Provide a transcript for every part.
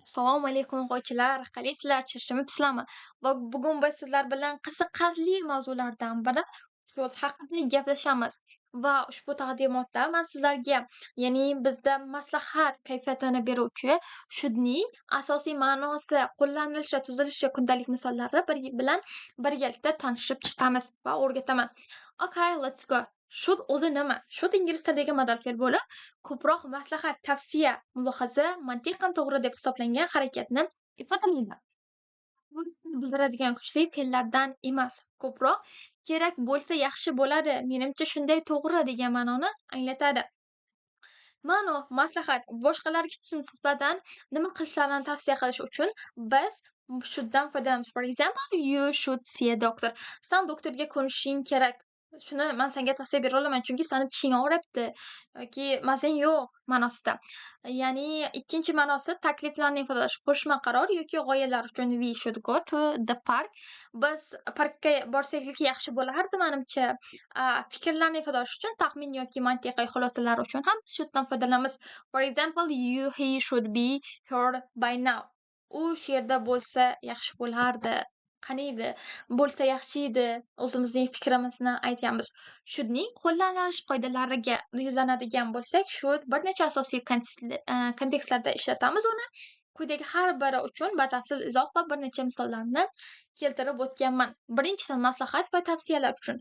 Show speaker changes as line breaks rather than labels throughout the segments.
Assalomu alaykum o'quvchilar, qalaysizlar, charchamabsizlarmi? Va bugun biz sizlar bilan qiziqarli mavzulardan biri so'z haqida gaplashamiz. Va ushbu taqdimotda men sizlarga, ya'ni bizda maslahat kayfiyatini beruvchi shudning asosiy ma'nosi, qo'llanilishi, tuzilishi, kundalik misollari bilan birgalikda tanishib chiqamiz va o'rgataman. Okay, let's go. Shud o'zi nima? Shud ingliz tilidagi modal fe'l bo'lib, ko'proq maslahat, tavsiya, mulohaza, mantiqan to'g'ri deb hisoblangan harakatni ifodalaydi. Bu buzdiradigan kuchli fe'llardan emas, ko'proq kerak bo'lsa yaxshi bo'ladi, menimcha shunday to'g'ri degan ma'noni anglatadi. Ma'no, maslahat boshqalarga nisbatan nima qilishlarini tavsiya qilish uchun biz shundan foydalanamiz. For example, you should see a doctor. Sen doktorga ko'rishing kerak. Shuni men senga tavsiya bera olaman, chunki seni tishing og'riyapti yoki mazang yo'q ma'nosida. Ya'ni ikkinchi ma'nosi takliflarni ifodalash, qo'shma qaror yoki g'oyalar uchun we should go to the park. Biz parkka borsaklik yaxshi bo'lardi menimcha. Fikrlarni ifodalash uchun taxmin yoki mantiqiy xulosalar uchun ham shundan foydalanamiz. For example, he should be here by now. U shu yerda bo'lsa yaxshi bo'lardi. Qaniydi, bo'lsa yaxshi edi. O'zimizning fikrimizni aytyapmiz. Shouldning qo'llanilish qoidalariga yuzlanadigan bo'lsak, should bir necha asosiy kontekstlarda ishlatamiz uni. Quyidagi har biri uchun batafsil izoh va bir necha misollarni keltirib o'tganman. Birinchidan maslahat va tavsiyalar uchun.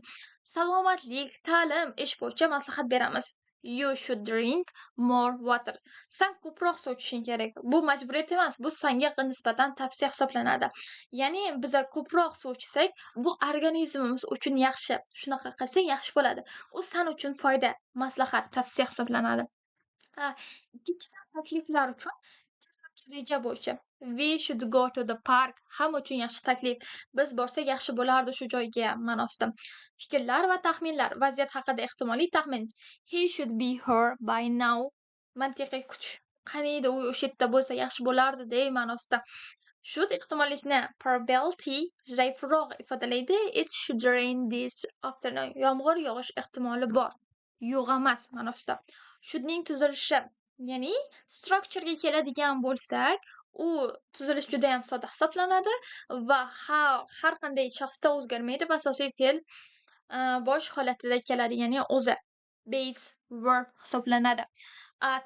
Salomatlik, ta'lim, ish bo'yicha maslahat beramiz. You should drink more water. Sen ko'proq suv ichishing kerak. Bu majburiyat emas, bu senga nisbatan tavsiya hisoblanadi. Ya'ni biza ko'proq suv ichsak, bu organizmimiz uchun yaxshi. Shunaqa qilsang yaxshi bo'ladi. U sen uchun foyda, maslahat, tavsiya hisoblanadi. Ha, ikkinchidan takliflar uchun reja bo'yicha. We should go to the park. Hamma uchun yaxshi taklif. Biz borsak yaxshi bo'lardi shu joyga ma'nosida. Fikrlar va taxminlar. Vaziyat haqida ehtimoliy taxmin. He should be here by now. Mantiqiy kuch. Qaniydi u o'sha yerda bo'lsa yaxshi bo'lardi deb ma'nosida. Should ehtimollikni probability zaifroq ifodalaydi. It should rain this afternoon. Yomg'ir yog'ish ehtimoli bor. Yo'q emas ma'nosida. Shudning tuzilishi, ya'ni structure'ga keladigan bo'lsak, u tuzilish juda ham sodda hisoblanadi va har qanday shaxsda o'zgarmaydi va asosiy fe'l bosh holatida keladi, ya'ni o'zi base verb hisoblanadi.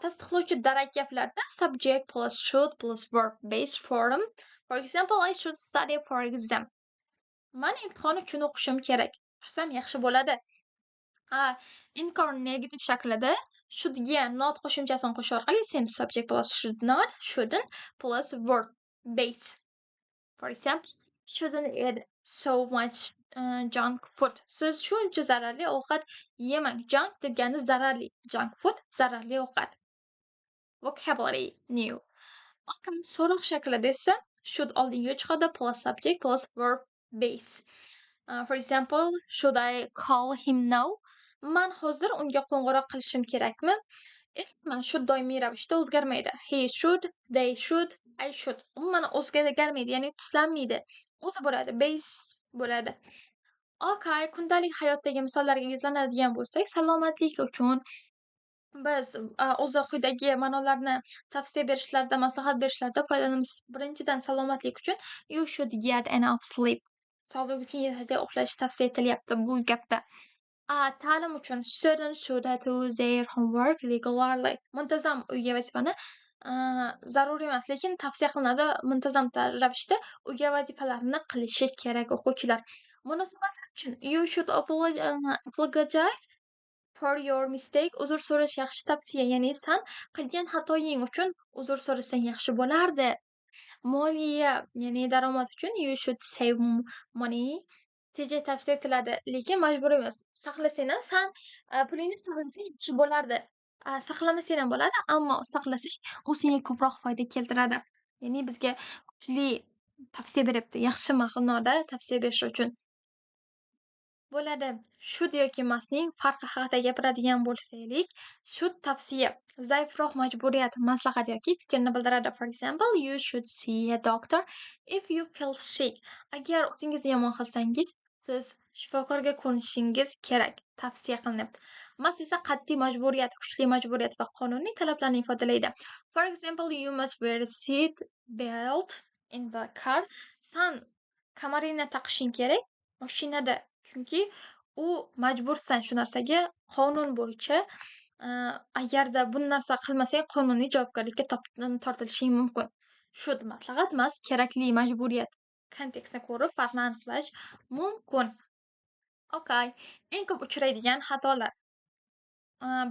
Tasdiqlovchi darak gaplarda subject plus should plus verb base form. For example, I should study for exam. Men imtihon uchun o'qishim kerak. O'qisam yaxshi bo'ladi. Incorn negativ shaklida shouldga not qo'shimchasini qo'shish orqali same subject plus should not, shouldn't plus verb base. For example, shouldn't eat so much junk food. Siz shuncha zararli ovqat yemang. Junk degani zararli. Junk food zararli ovqat. Vocabulary new. So'roq shaklida esa should oldinga chiqadi plus subject plus verb base. For example, should I call him now? Man hozir unga qo'ng'iroq qilishim kerakmi? Ismi should doimiy ravishda o'zgarmaydi. He should, they should, I should. Umuman o'zgarmaydi, ya'ni tuslanmaydi. O'zi bo'ladi, base bo'ladi. Okay, kundalik hayotdagi misollarga yuzlanadigan bo'lsak, salomatlik uchun biz o'zi quyidagi ma'nolarni tavsiya berishlarda, maslahat berishlarda foydalanamiz. Birinchidan, salomatlik uchun you should get enough sleep. Sog'liq uchun yetarli uxlash tavsiya etilyapti bu gapda. Ta'lim uchun students should do their homework regularly. Muntazam uyga vazifani zarur emas, lekin tavsiya qilinadi muntazam ravishda uyga vazifalarni qilishi kerak o'quvchilar. Munosabatlar uchun you should apologize for your mistake. Uzr so'rash yaxshi tavsiya, ya'ni sen qilgan xatoying uchun uzr so'rasang yaxshi bo'lardi. Moliya, ya'ni daromad uchun you should save money. Tejay tavsiya etiladi, lekin majbur emas. Saqlasang ham sen pulingni saqlasang yaxshi bo'lardi. Saqlamasang ham bo'ladi, ammo saqlasang u senga ko'proq foyda keltiradi. Ya'ni bizga kuchli tavsiya beryapti, yaxshi ma'noda tavsiya berish uchun. Bo'ladi. Should yoki mustning farqi haqida gapiradigan bo'lsaylik, should tavsiya, zaifroq majburiyat, maslahat yoki fikrni bildiradi. For example, you should see a doctor if you feel sick. Agar o'zingizni yomon his shifokorga ko'rinishingiz kerak, tavsiya qilinyapti. Mast esa qat'iy majburiyat, kuchli majburiyat va qonuniy talablarni ifodalaydi. For example, you must wear a seat belt in the car. San kamaringni taqishing kerak mashinada, chunki u majbursan shu narsaga qonun bo'yicha. Agarda bu narsa qilmasang qonuniy javobgarlikka tortilishing mumkin. Shu maslahat emas, kerakli majburiyat. Kontekstni ko'rib farqni aniqlash mumkin. Okay. Eng ko'p uchraydigan xatolar.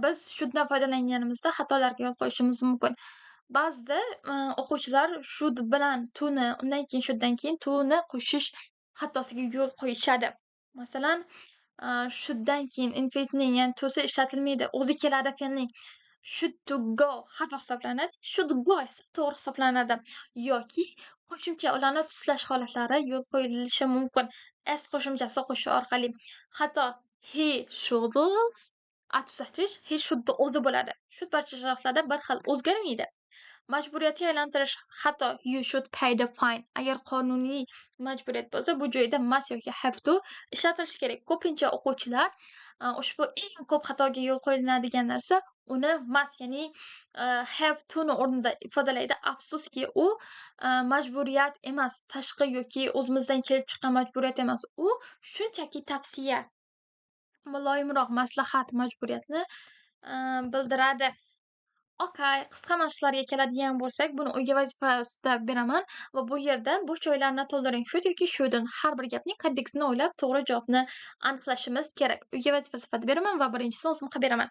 Biz shundan foydalanganimizda xatolarga yo'l qo'yishimiz mumkin. Ba'zida, o'quvchilar shud bilan tuni, undan keyin shundan keyin tuni qo'shish xatosiga yo'l qo'yishadi. Masalan, shundan keyin infinitivning, ya'ni to'si ishlatilmaydi. O'zi keladi fe'lning. Should to go xato hisoblanadi. Should go esa to'g'ri hisoblanadi. Yoki qo'shimcha ularni tuslash holatlari yo'l qo'yilishi mumkin. S qo'shimchasi qo'shish orqali. Xato he should's tuzatish he should'ni o'zi bo'ladi. Should barcha shaxslarda bir xil o'zgarmaydi. Majburiyatga aylantirish xato you should pay the fine. Agar qonuniy majburiyat bo'lsa, bu joyda must yoki have to ishlatilishi kerak. Ko'pincha o'quvchilar ushbu eng ko'p xatoga yo'l qo'yiladigan narsa uni must, ya'ni have to'ni o'rnida ifodalaydi. Afsuski, u majburiyat emas, tashqi yoki o'zimizdan kelib chiqqan majburiyat emas. U shunchaki tavsiya, muloyimroq maslahat majburiyatni bildiradi. Okay, qisqa mashqlarga keladigan bo'lsak, buni uyga vazifasida beraman va bu yerda bo'sh joylarni to'ldiring. Should yoki shouldn't har bir gapning kontekstini o'ylab, to'g'ri javobni aniqlashimiz kerak. Uyga vazifa sifatida beraman va birinchisini o'zim qilib beraman.